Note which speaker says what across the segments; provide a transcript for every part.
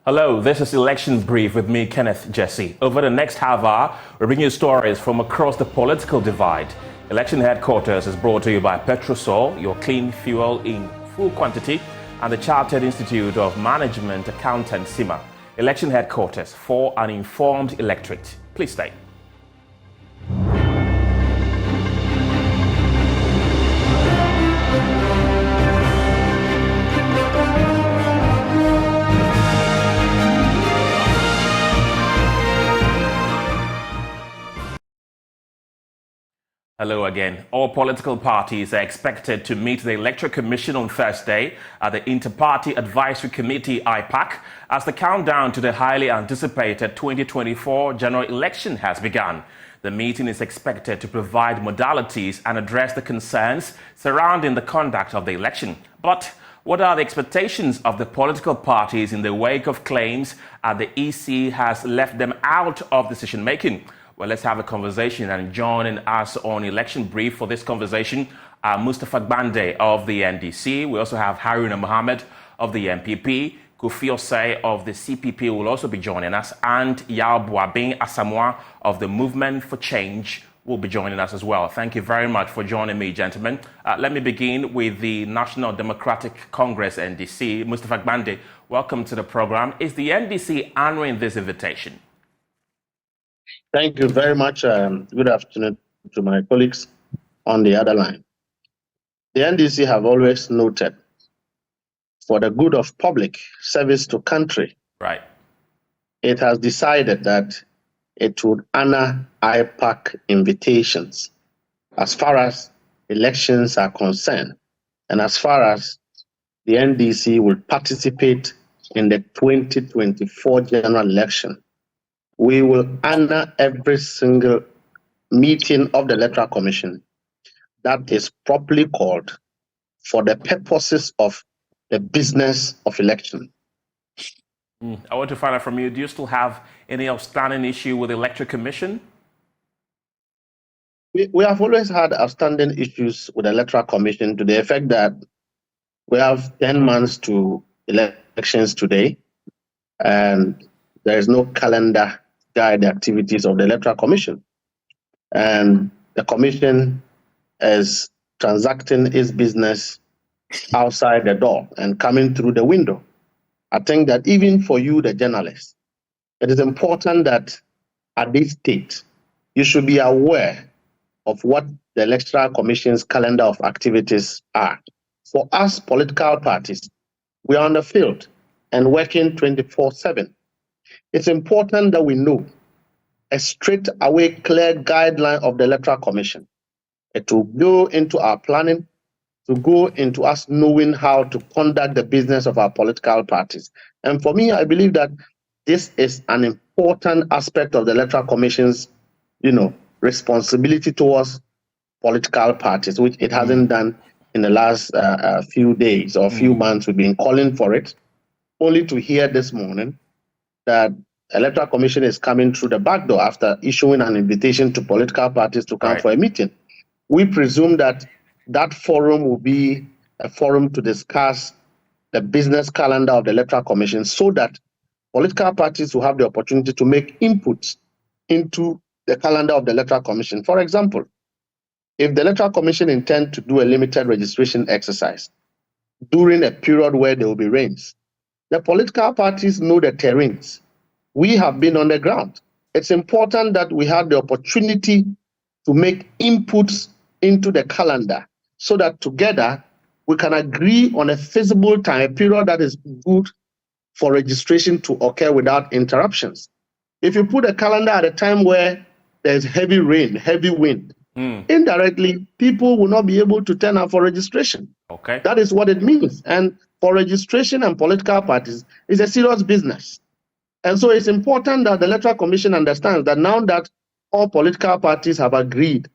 Speaker 1: Hello, this is Election Brief with me, Kenneth Jesse. Over the next half hour, we bring you stories from across the political divide. Election Headquarters is brought to you by Petrosol, your clean fuel in full quantity, and the Chartered Institute of Management Accountant CIMA. Election Headquarters for an informed electorate. Please stay. Hello again. All political parties are expected to meet the Electoral Commission on Thursday at the Inter-Party Advisory Committee IPAC as the countdown to the highly anticipated 2024 general election has begun. The meeting is expected to provide modalities and address the concerns surrounding the conduct of the election. But what are the expectations of the political parties in the wake of claims that the EC has left them out of decision-making? Well, let's have a conversation, and joining us on Election Brief for this conversation are Mustafa Gbande of the NDC. We also have Haruna Mohammed of the MPP. Kofi Osei of the CPP will also be joining us, and Yao Boabin Asamoah of the Movement for Change will be joining us as well. Thank you very much for joining me, gentlemen. Let me begin with the National Democratic Congress, NDC. Mustafa Gbande, welcome to the program. Is the NDC honoring this invitation?
Speaker 2: Thank you very much. Good afternoon to my colleagues on the other line. The NDC have always noted, for the good of public service to country,
Speaker 1: right,
Speaker 2: it has decided that it would honor IPAC invitations as far as elections are concerned, and as far as the NDC will participate in the 2024 general election. We will honor every single meeting of the Electoral Commission that is properly called for the purposes of the business of election.
Speaker 1: I want to find out from you, do you still have any outstanding issue with the Electoral Commission?
Speaker 2: We have always had outstanding issues with the Electoral Commission to the effect that we have 10 months to elections today, and there is no calendar guide the activities of the Electoral Commission. And the Commission is transacting its business outside the door and coming through the window. I think that even for you, the journalists, it is important that at this stage, you should be aware of what the Electoral Commission's calendar of activities are. For us political parties, we are on the field and working 24/7. It's important that we know a straight-away, clear guideline of the Electoral Commission. It will go into our planning, to go into us knowing how to conduct the business of our political parties. And for me, I believe that this is an important aspect of the Electoral Commission's, responsibility towards political parties, which it hasn't done in the last few days or few months. We've been calling for it, only to hear this morning that Electoral Commission is coming through the back door after issuing an invitation to political parties to come for a meeting. We presume that that forum will be a forum to discuss the business calendar of the Electoral Commission so that political parties will have the opportunity to make inputs into the calendar of the Electoral Commission. For example, if the Electoral Commission intends to do a limited registration exercise during a period where there will be rains, the political parties know the terrains. We have been on the ground. It's important that we have the opportunity to make inputs into the calendar so that together we can agree on a feasible time period that is good for registration to occur without interruptions. If you put a calendar at a time where there's heavy rain, heavy wind, indirectly, people will not be able to turn up for registration.
Speaker 1: Okay.
Speaker 2: That is what it means. And for registration and political parties, it's a serious business. And so it's important that the Electoral Commission understands that now that all political parties have agreed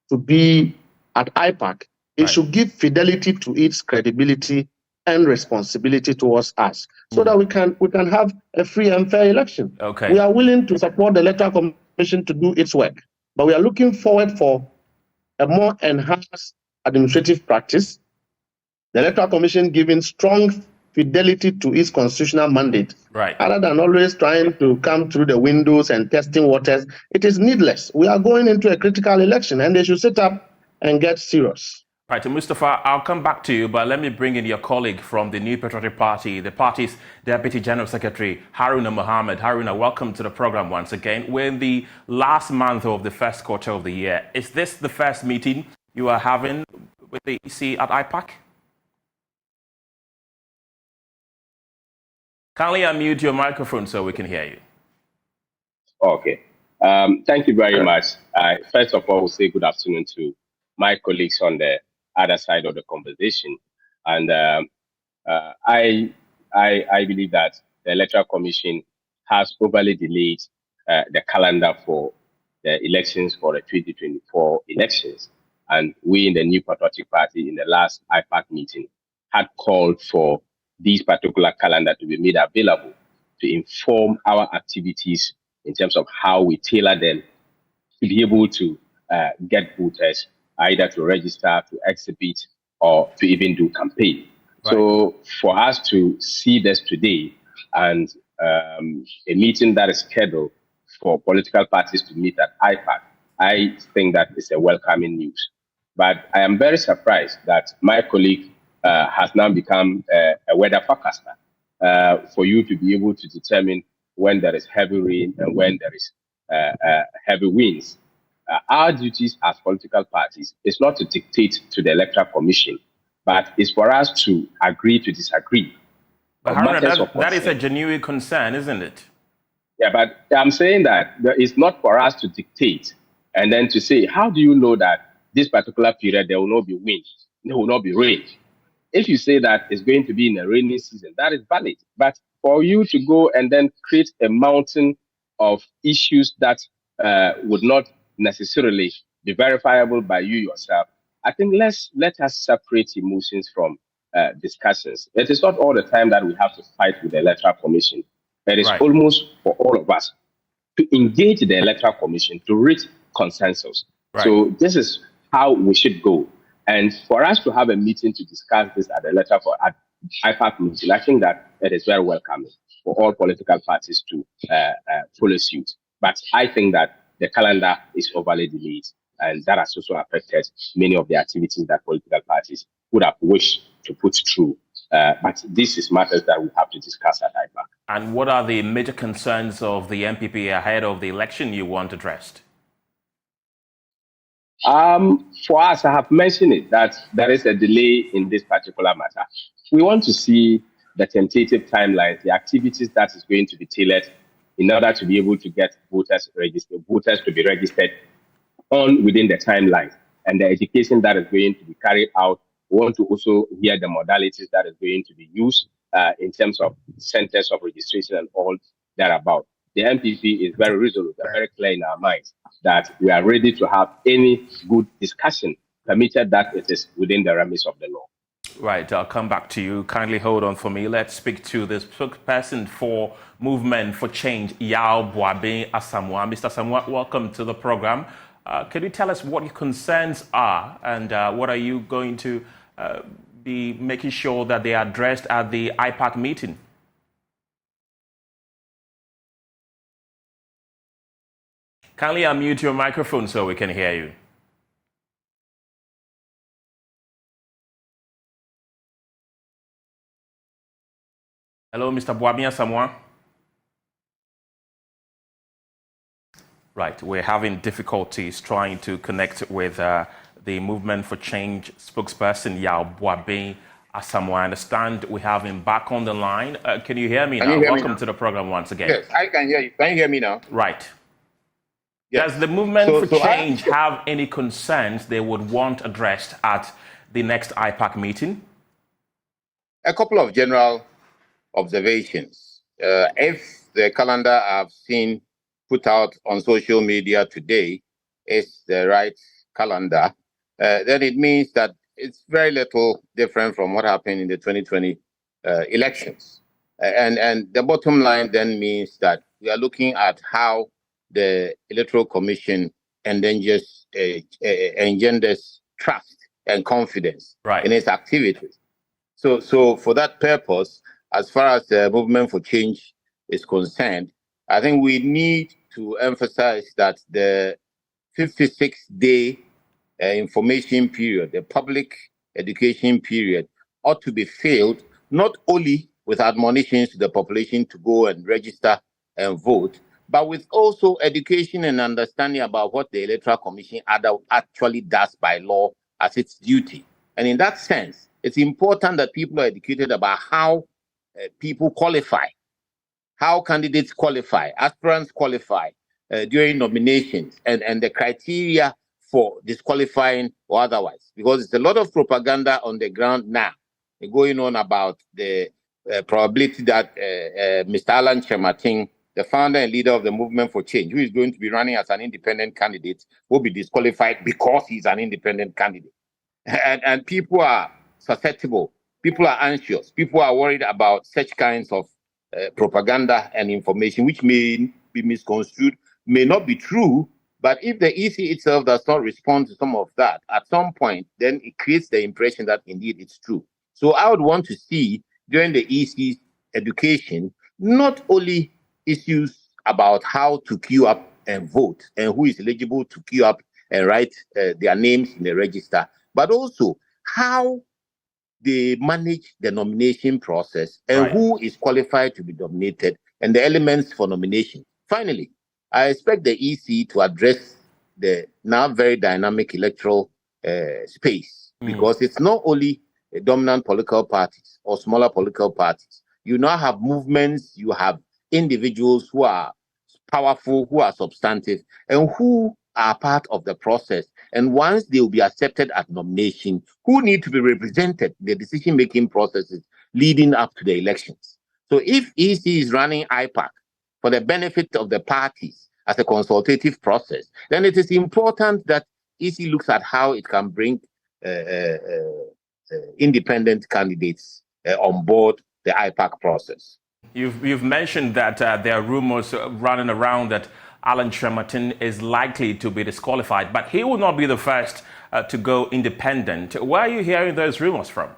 Speaker 2: to be at IPAC, it should give fidelity to its credibility and responsibility towards us so that we can have a free and fair election.
Speaker 1: Okay.
Speaker 2: We are willing to support the Electoral Commission to do its work, but we are looking forward for a more enhanced administrative practice, the Electoral Commission giving strong fidelity to its constitutional mandate,
Speaker 1: right,
Speaker 2: rather than always trying to come through the windows and testing waters. It is needless. We are going into a critical election, and they should sit up and get serious.
Speaker 1: Right, Mustafa, I'll come back to you, but let me bring in your colleague from the New Patriotic Party, the party's Deputy General Secretary, Haruna Mohammed. Haruna, welcome to the program once again. We're in the last month of the first quarter of the year. Is this the first meeting you are having with the EC at IPAC? Kindly unmute your microphone so we can hear you.
Speaker 3: Okay. Thank you very much. First of all, we'll say good afternoon to my colleagues on the other side of the conversation. And I believe that the Electoral Commission has overly delayed the calendar for the elections for the 2024 elections. And we in the New Patriotic Party in the last IPAC meeting had called for this particular calendar to be made available to inform our activities in terms of how we tailor them to be able to get voters either to register, to exhibit, or to even do campaign. Right. So for us to see this today and a meeting that is scheduled for political parties to meet at IPAC, I think that is a welcoming news. But I am very surprised that my colleague has now become a weather forecaster for you to be able to determine when there is heavy rain and when there is heavy winds. Our duties as political parties is not to dictate to the Electoral Commission, but it's for us to agree to disagree.
Speaker 1: But Haruna, that is a genuine concern, isn't it?
Speaker 3: Yeah, but I'm saying that it's not for us to dictate and then to say, how do you know that this particular period there will not be wind, there will not be rain? If you say that it's going to be in a rainy season, that is valid. But for you to go and then create a mountain of issues that would not necessarily be verifiable by you yourself, I think let us separate emotions from discussions. It is not all the time that we have to fight with the Electoral Commission. It is almost for all of us to engage the Electoral Commission to reach consensus. Right. So this is how we should go. And for us to have a meeting to discuss this at the IPAC meeting, I think that it is very welcoming for all political parties to follow suit. But I think that the calendar is overly delayed, and that has also affected many of the activities that political parties would have wished to put through. But this is matters that we have to discuss at IPAC.
Speaker 1: And what are the major concerns of the MPP ahead of the election you want addressed?
Speaker 3: For us, I have mentioned it, that there is a delay in this particular matter. We want to see the tentative timelines, the activities that is going to be tailored in order to be able to get voters to be registered on within the timeline, and the education that is going to be carried out. We want to also hear the modalities that is going to be used in terms of centers of registration and all thereabout. The MPP is very resolute and very clear in our minds that we are ready to have any good discussion, permitted that it is within the remits of the law.
Speaker 1: Right, I'll come back to you. Kindly hold on for me. Let's speak to the spokesperson for Movement for Change, Yao Boabin Asamoah. Mr. Asamoah, welcome to the program. Can you tell us what your concerns are and what are you going to be making sure that they are addressed at the IPAC meeting? Kindly unmute your microphone so we can hear you. Hello, Mr. Boabin Asamoah. Right, we're having difficulties trying to connect with the Movement for Change spokesperson, Yao Boabin Asamoah. I understand we have him back on the line. Can you hear me now? Welcome to the program once again.
Speaker 4: Yes, I can hear you. Can you hear me now?
Speaker 1: Right.
Speaker 4: Yes.
Speaker 1: Does the Movement for Change have any concerns they would want addressed at the next IPAC meeting?
Speaker 4: A couple of general observations. If the calendar I've seen put out on social media today is the right calendar, then it means that it's very little different from what happened in the 2020 elections. And the bottom line then means that we are looking at how the Electoral Commission engenders trust and confidence in its activities. So for that purpose, as far as the movement for change is concerned, I think we need to emphasize that the 56-day information period, the public education period, ought to be filled not only with admonitions to the population to go and register and vote, but with also education and understanding about what the Electoral Commission actually does by law as its duty. And in that sense, it's important that people are educated about how people qualify, how candidates qualify, aspirants qualify during nominations, and the criteria for disqualifying or otherwise. Because there's a lot of propaganda on the ground now going on about the probability that Mr. Alan Chemating, the founder and leader of the Movement for Change, who is going to be running as an independent candidate, will be disqualified because he's an independent candidate. And people are susceptible, people are anxious, people are worried about such kinds of propaganda and information, which may be misconstrued, may not be true. But if the EC itself does not respond to some of that at some point, then it creates the impression that indeed it's true. So I would want to see during the EC's education, not only issues about how to queue up and vote and who is eligible to queue up and write their names in the register, but also how they manage the nomination process and who is qualified to be nominated and the elements for nomination. Finally, I expect the EC to address the now very dynamic electoral space because it's not only dominant political parties or smaller political parties. You now have movements, you have individuals who are powerful, who are substantive, and who are part of the process. And once they will be accepted at nomination, who need to be represented in the decision-making processes leading up to the elections. So if EC is running IPAC for the benefit of the parties as a consultative process, then it is important that EC looks at how it can bring independent candidates on board the IPAC process.
Speaker 1: You've mentioned that there are rumors running around that Alan Chemating is likely to be disqualified, but he will not be the first to go independent. Where are you hearing those rumors from?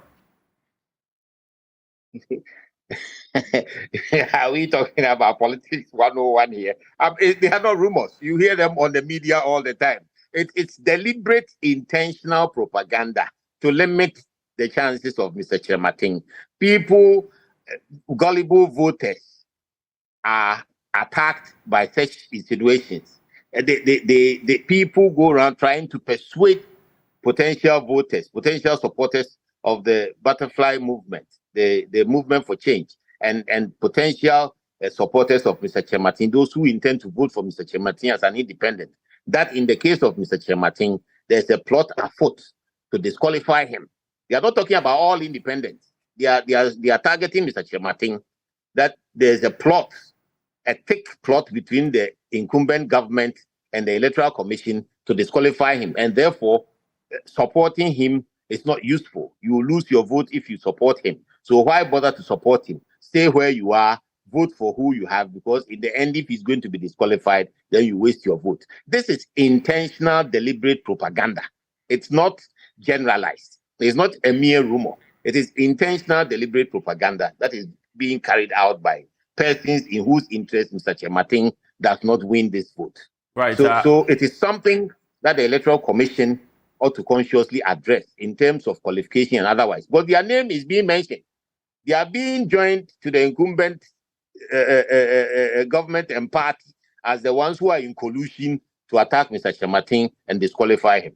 Speaker 4: Are we talking about politics 101 here? They are not rumors. You hear them on the media all the time. It's deliberate, intentional propaganda to limit the chances of Mr. Chemating. People, gullible voters, are attacked by such situations. The people go around trying to persuade potential voters, potential supporters of the butterfly movement, the movement for change, and potential supporters of Mr. Chemating, those who intend to vote for Mr. Chemating as an independent, that in the case of Mr. Chemating, there's a plot afoot to disqualify him. They are not talking about all independents. They are targeting Mr. Chemating, that there's a plot, a thick plot between the incumbent government and the Electoral Commission to disqualify him, and therefore supporting him is not useful. You will lose your vote if you support him. So why bother to support him? Stay where you are, vote for who you have, because in the end, if he's going to be disqualified, then you waste your vote. This is intentional, deliberate propaganda. It's not generalized. It's not a mere rumor. It is intentional, deliberate propaganda that is being carried out by persons in whose interest Mr. Chemating does not win this vote.
Speaker 1: Right.
Speaker 4: So it is something that the Electoral Commission ought to consciously address in terms of qualification and otherwise. But their name is being mentioned. They are being joined to the incumbent government and party as the ones who are in collusion to attack Mr. Chemating and disqualify him.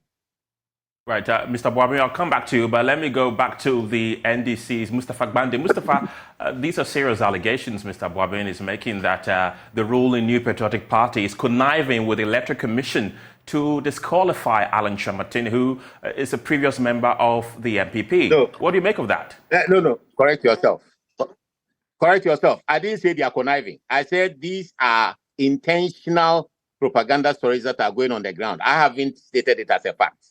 Speaker 1: Right, Mr. Boabin, I'll come back to you, but let me go back to the NDC's Mustafa Gbande. Mustafa, these are serious allegations Mr. Boabin is making that the ruling New Patriotic Party is conniving with the Electoral Commission to disqualify Alan Chemating, who is a previous member of the MPP.
Speaker 4: No.
Speaker 1: What do you make of that?
Speaker 4: No. Correct yourself. Correct yourself. I didn't say they are conniving. I said these are intentional propaganda stories that are going on the ground. I haven't stated it as a fact.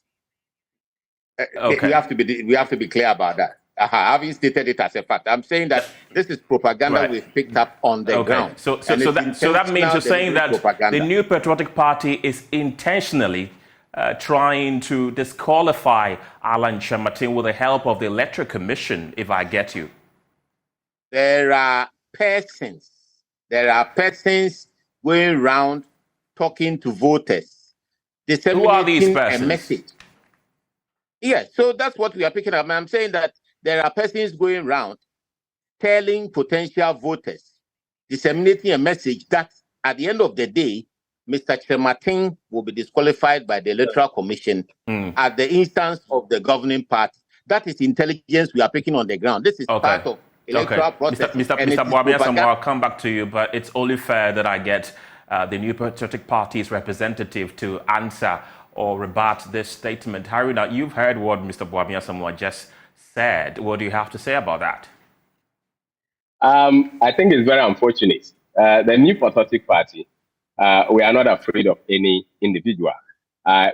Speaker 4: Okay. We have to be clear about that. I haven't stated it as a fact. I'm saying that this is propaganda we've picked up on the ground.
Speaker 1: So that means you're saying that propaganda. The New Patriotic Party is intentionally trying to disqualify Alan Kyerematen with the help of the Electoral Commission, if I get you?
Speaker 4: There are persons going around talking to voters,
Speaker 1: Who are these
Speaker 4: disseminating
Speaker 1: persons?
Speaker 4: a message. Yeah, so that's what we are picking up. I'm saying that there are persons going around telling potential voters, disseminating a message that at the end of the day, Mr. Kyerematen will be disqualified by the Electoral Commission at the instance of the governing party. That is intelligence we are picking on the ground. This is part of electoral process.
Speaker 1: Mr. Bawumia Asamoah, I'll come back to you, but it's only fair that I get the New Patriotic Party's representative to answer or rebut this statement. Haruna, you've heard what Mr. Bawumia Asamoah just said. What do you have to say about that?
Speaker 3: I think it's very unfortunate. The New Patriotic Party, we are not afraid of any individual.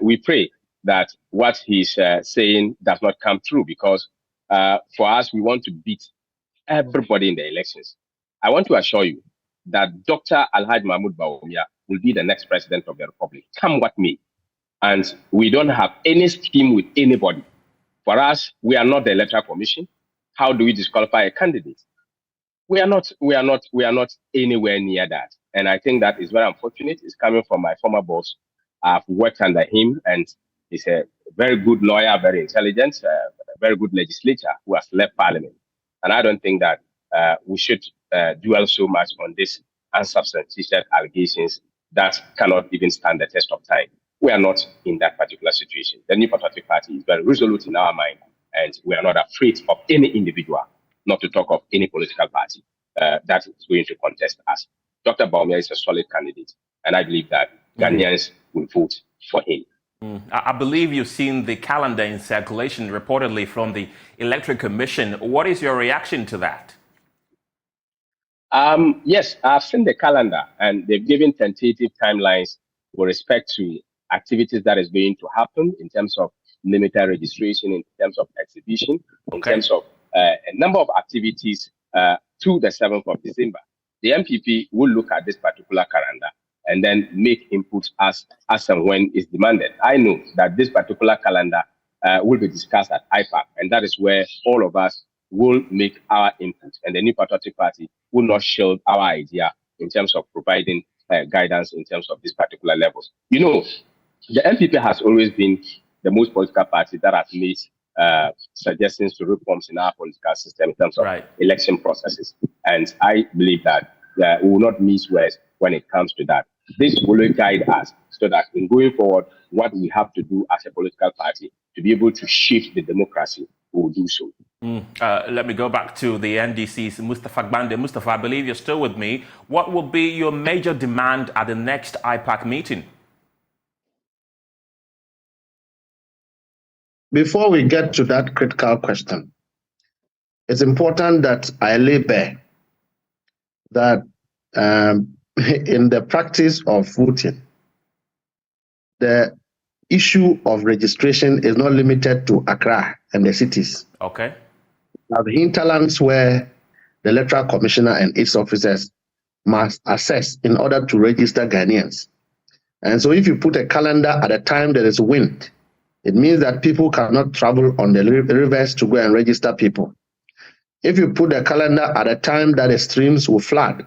Speaker 3: We pray that what he's saying does not come true, because for us, we want to beat everybody in the elections. I want to assure you that Dr. Alhaji Mahmoud Bawumia will be the next president of the Republic, come what may. And we don't have any scheme with anybody. For us, we are not the Electoral Commission. How do we disqualify a candidate? We are not anywhere near that. And I think that is very unfortunate. It's coming from my former boss. I've worked under him, and he's a very good lawyer, very intelligent, a very good legislator who has left Parliament. And I don't think that we should dwell so much on these unsubstantiated allegations that cannot even stand the test of time. We are not in that particular situation. The New Patriotic Party is very resolute in our mind, and we are not afraid of any individual, not to talk of any political party that is going to contest us. Dr. Bawumia is a solid candidate, and I believe that Ghanaians will vote for him.
Speaker 1: I believe you've seen the calendar in circulation reportedly from the Electoral Commission. What is your reaction to that?
Speaker 3: Yes, I've seen the calendar, and they've given tentative timelines with respect to activities that is going to happen in terms of limited registration, in terms of exhibition, in terms of a number of activities to the 7th of December. The MPP will look at this particular calendar and then make inputs as and when is demanded. I know that this particular calendar will be discussed at IPAC, and that is where all of us will make our input. And the New Patriotic Party will not shield our idea in terms of providing guidance in terms of these particular levels. You know, the MPP has always been the most political party that has made suggestions to reforms in our political system in terms of election processes. And I believe that we will not miss words when it comes to that. This will guide us so that in going forward, what we have to do as a political party to be able to shift the democracy, we will do so.
Speaker 1: Let me go back to the NDC's Mustafa Gbande. Mustafa, I believe you're still with me. What will be your major demand at the next IPAC meeting?
Speaker 2: Before we get to that critical question, it's important that I lay bare that in the practice of voting, the issue of registration is not limited to Accra and the cities.
Speaker 1: Okay.
Speaker 2: Now, the hinterlands where the Electoral Commissioner and its officers must assess in order to register Ghanaians. And so if you put a calendar at a time there is wind, it means that people cannot travel on the rivers to go and register people. If you put a calendar at a time that the streams will flood,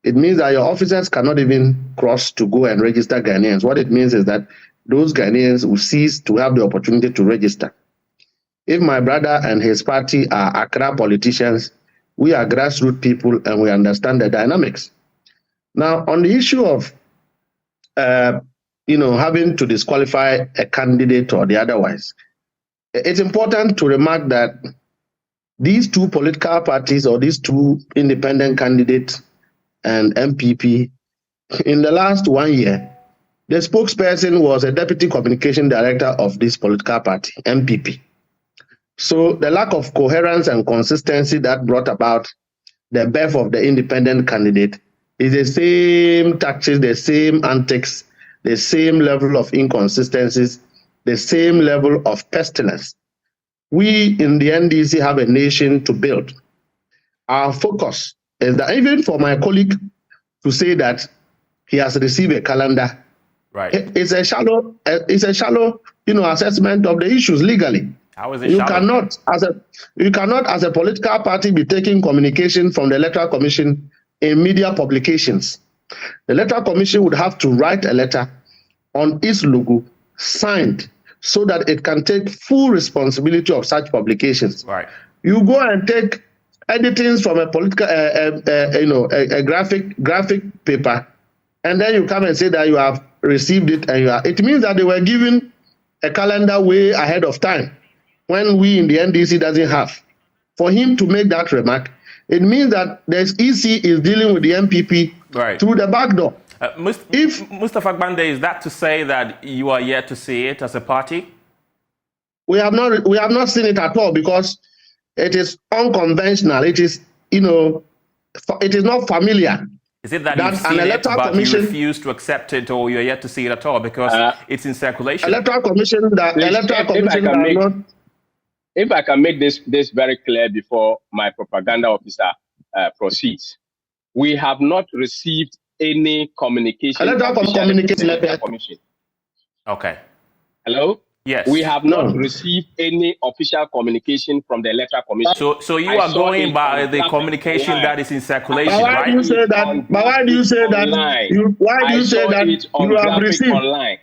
Speaker 2: it means that your officers cannot even cross to go and register Ghanaians. What it means is that those Ghanaians will cease to have the opportunity to register. If my brother and his party are Accra politicians, we are grassroots people and we understand the dynamics. Now, on the issue of having to disqualify a candidate or the otherwise, it's important to remark that these two political parties or these two independent candidates and MPP, in the last 1 year, the spokesperson was a deputy communication director of this political party, MPP. So the lack of coherence and consistency that brought about the birth of the independent candidate is the same tactics, the same antics, the same level of inconsistencies, the same level of pestilence. We in the NDC have a nation to build. Our focus is that even for my colleague to say that he has received a calendar
Speaker 1: Right.
Speaker 2: It's a shallow, assessment of the issues legally.
Speaker 1: How is it shallow?
Speaker 2: You cannot, as a political party, be taking communication from the Electoral Commission in media publications. The Electoral Commission would have to write a letter on its logo, signed, so that it can take full responsibility of such publications.
Speaker 1: Right.
Speaker 2: You go and take editings from a political, a graphic paper, and then you come and say that you have received it, and it means that they were given a calendar way ahead of time, when we in the NDC doesn't have. For him to make that remark, it means that the EC is dealing with the MPP through the back door.
Speaker 1: Mustafa Gbande, is that to say that you are yet to see it as a party?
Speaker 2: We have not seen it at all, because it is unconventional. It is, it is not familiar.
Speaker 1: Is it that you've seen it, but you refuse to accept it, or you're yet to see it at all because it's in circulation?
Speaker 2: Electoral Commission,
Speaker 3: if I can make this very clear before my propaganda officer proceeds, we have not received any communication. Commission.
Speaker 1: Okay.
Speaker 3: Hello?
Speaker 1: Yes.
Speaker 3: We have not received any official communication from the Electoral Commission.
Speaker 1: So you are going by the communication that is in circulation, right?
Speaker 2: Why do you say that? Why do you say that? Why do you say that you have received?
Speaker 3: Online.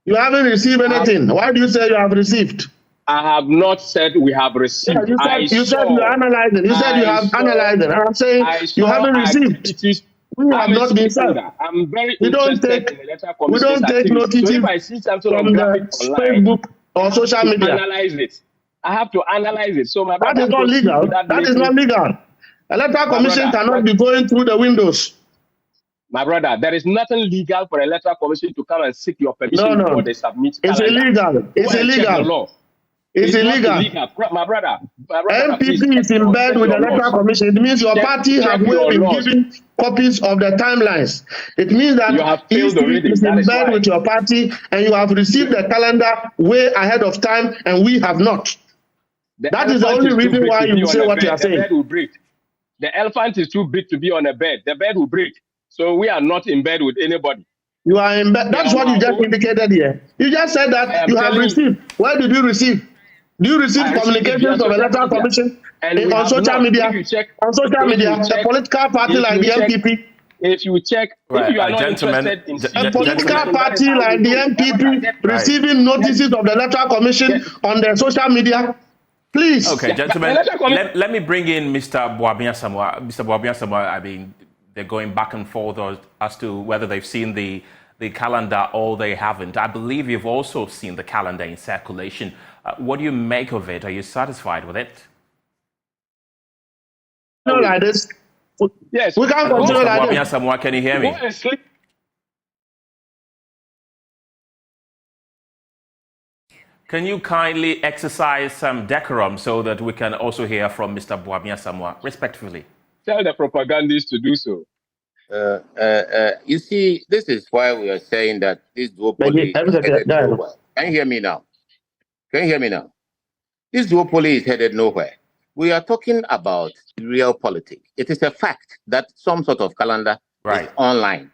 Speaker 2: You haven't received anything. Why do you say you have received?
Speaker 3: I have not said we have received.
Speaker 2: Yeah, you said you are analyzing. You said you have analyzed it. I'm saying you haven't received. We have not been served.
Speaker 3: I'm very
Speaker 2: we don't take notice
Speaker 3: so if I see something
Speaker 2: from the Facebook or social media.
Speaker 3: Analyze it. I have to analyze it. So
Speaker 2: that is not legal. That is not legal. Electoral Commission cannot be going through the windows.
Speaker 3: My brother, there is nothing legal for Electoral Commission to come and seek your permission before they submit.
Speaker 2: It's illegal. It's illegal. It's illegal.
Speaker 3: My brother,
Speaker 2: MPP is in bed with the Electoral Commission. It means your party have been given copies of the timelines. It means that EC is in bed with your party, and you have received the calendar way ahead of time, and we have not. That is the only reason why you say what you are saying.
Speaker 3: The bed will break. The elephant is too big to be on a bed. The bed will break. So we are not in bed with anybody.
Speaker 2: You are in bed. That's what you just indicated here. You just said that you have received. Where did you receive? Do you receive communications from Electoral Commission on social media? On social media, a political party like the MPP.
Speaker 3: If you check, if you are not interested in
Speaker 2: a political party like the MPP receiving notices of the Electoral Commission on their social media, please.
Speaker 1: Okay, gentlemen, let me bring in Mr. Boabia Samoa. Mr. Boabia Samoa, I mean, they're going back and forth as to whether they've seen the calendar or they haven't. I believe you've also seen the calendar in circulation. What do you make of it? Are you satisfied with it?
Speaker 2: Like this.
Speaker 3: Yes.
Speaker 2: We can't continue like this.
Speaker 1: Samoa, can you hear me? Can you kindly exercise some decorum so that we can also hear from Mr. Boabia Samoa, respectfully?
Speaker 3: Tell the propagandists to do so.
Speaker 4: You see, this is why we are saying that this duopoly is headed nowhere. Can you hear me now? Can you hear me now? This duopoly is headed nowhere. We are talking about real politics. It is a fact that some sort of calendar is online.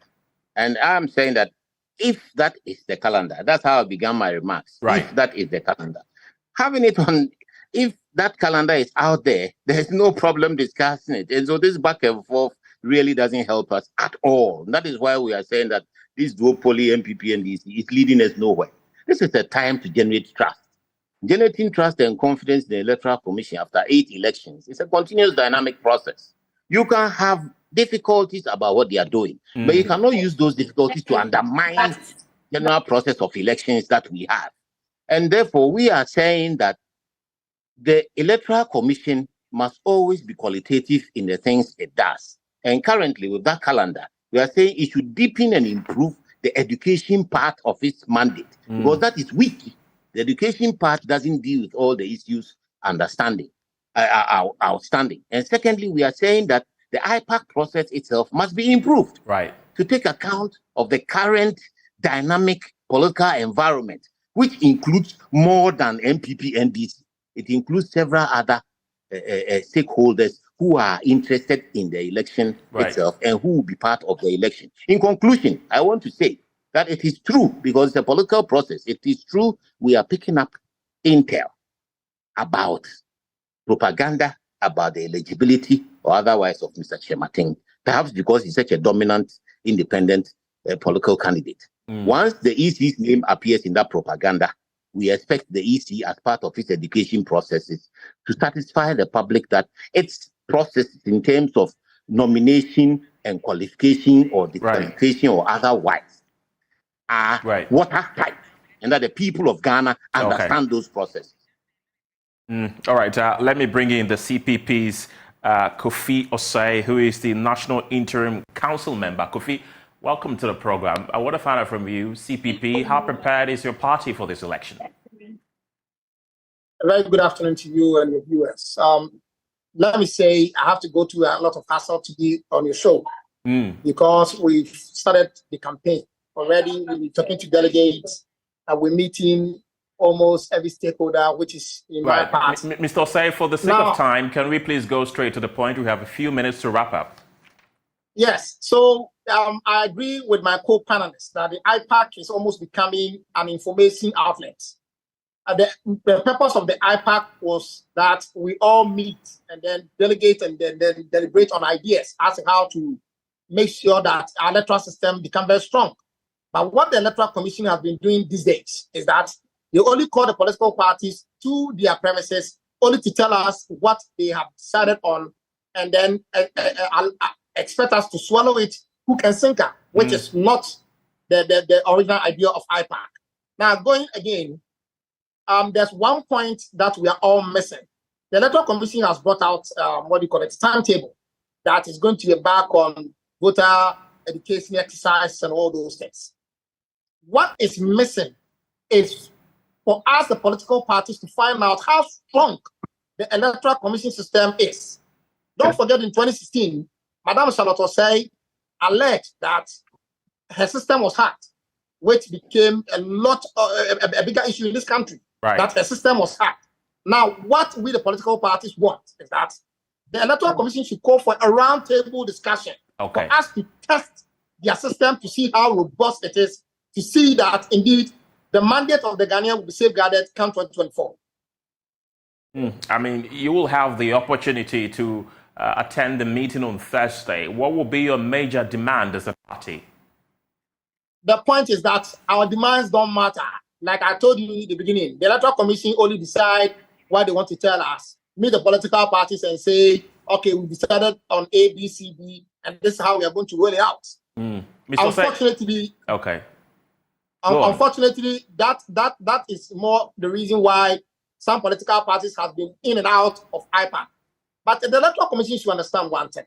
Speaker 4: And I'm saying that if that is the calendar, that's how I began my remarks. If that is the calendar. Having it on, if that calendar is out there, there's no problem discussing it. And so this back and forth really doesn't help us at all. And that is why we are saying that this duopoly, MPP and DC, is leading us nowhere. This is the time to generate trust. Generating trust and confidence in the Electoral Commission after 8 elections is a continuous dynamic process. You can have difficulties about what they are doing, but you cannot use those difficulties to undermine the general process of elections that we have. And therefore, we are saying that the Electoral Commission must always be qualitative in the things it does. And currently, with that calendar, we are saying it should deepen and improve the education part of its mandate, because that is weak. The education part doesn't deal with all the issues outstanding. And secondly, we are saying that the IPAC process itself must be improved to take account of the current dynamic political environment, which includes more than MPP and DC. It includes several other stakeholders who are interested in the election itself and who will be part of the election. In conclusion, I want to say that it is true, because it's a political process. It is true we are picking up intel about propaganda, about the eligibility or otherwise of Mr. Chemating, perhaps because he's such a dominant, independent political candidate. Once the EC's name appears in that propaganda, we expect the EC, as part of its education processes, to satisfy the public that its process in terms of nomination and qualification or disqualification or otherwise are watertight, and that the people of Ghana understand those processes.
Speaker 1: All right, let me bring in the CPP's Kofi Osei, who is the National Interim Council member. Kofi, welcome to the program. I want to find out from you, CPP, how prepared is your party for this election?
Speaker 5: A very good afternoon to you and your viewers. Let me say, I have to go through a lot of hassle to be on your show because we've started the campaign already. We're talking to delegates, and we're meeting almost every stakeholder, which is in my part.
Speaker 1: Mr. Osei, for the sake of time, can we please go straight to the point? We have a few minutes to wrap up.
Speaker 5: Yes. So I agree with my co-panelists that the IPAC is almost becoming an information outlet. The purpose of the IPAC was that we all meet and then delegate and then deliberate on ideas as to how to make sure that our electoral system becomes very strong. But what the Electoral Commission has been doing these days is that they only call the political parties to their premises only to tell us what they have decided on, and then expect us to swallow it hook and sinker, which is not the original idea of IPAC. Now, going again, there's one point that we are all missing. The Electoral Commission has brought out timetable that is going to embark on voter education exercise and all those things. What is missing is for us, the political parties, to find out how strong the Electoral Commission system is. Don't forget, in 2016, Madame Charlotte Osei alleged that her system was hacked, which became a bigger issue in this country, that her system was hacked. Now, what we, the political parties, want is that the Electoral Commission should call for a roundtable discussion for us to test their system to see how robust it is, to see that, indeed, the mandate of the Ghanaian will be safeguarded come 2024.
Speaker 1: I mean, you will have the opportunity to attend the meeting on Thursday. What will be your major demand as a party?
Speaker 5: The point is that our demands don't matter. Like I told you in the beginning, the Electoral Commission only decide what they want to tell us. Meet the political parties and say, okay, we decided on A, B, C, D, and this is how we are going to roll it out. Unfortunately, unfortunately, that is more the reason why some political parties have been in and out of IPAC. But the Electoral Commission should understand one thing.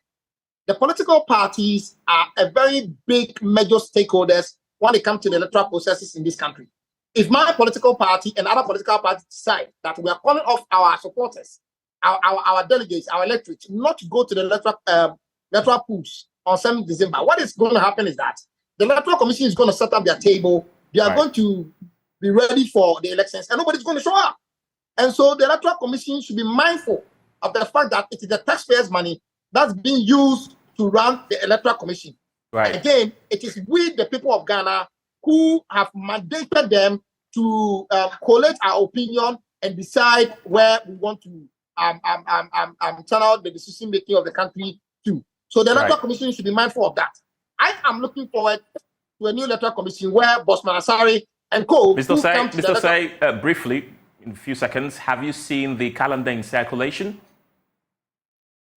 Speaker 5: The political parties are a very big major stakeholders when it comes to the electoral processes in this country. If my political party and other political parties decide that we are calling off our supporters, our delegates, our electorate, not to go to the electoral pools on 7th December, what is going to happen is that the Electoral Commission is going to set up their table. They are going to be ready for the elections, and nobody's going to show up. And so the Electoral Commission should be mindful of the fact that it is the taxpayers' money that's being used to run the Electoral Commission. Again, it is we, the people of Ghana, who have mandated them to collate our opinion and decide where we want to channel the decision-making of the country to. So the Electoral Commission should be mindful of that. I am looking forward to a new Electoral Commission where Bosman Asari and co.
Speaker 1: Mr. Say, briefly, in a few seconds, have you seen the calendar in circulation?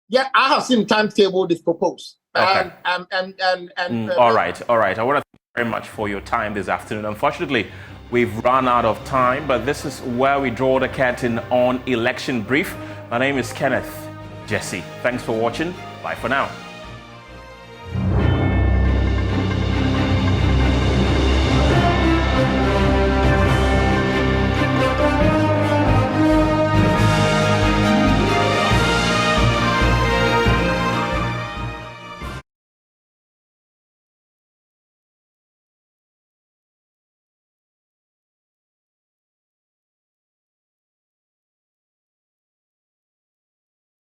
Speaker 5: Yeah, I have seen the timetable they've proposed.
Speaker 1: All right. I want to thank you very much for your time this afternoon. Unfortunately, we've run out of time, but this is where we draw the curtain on Election Brief. My name is Kenneth Jesse. Thanks for watching. Bye for now.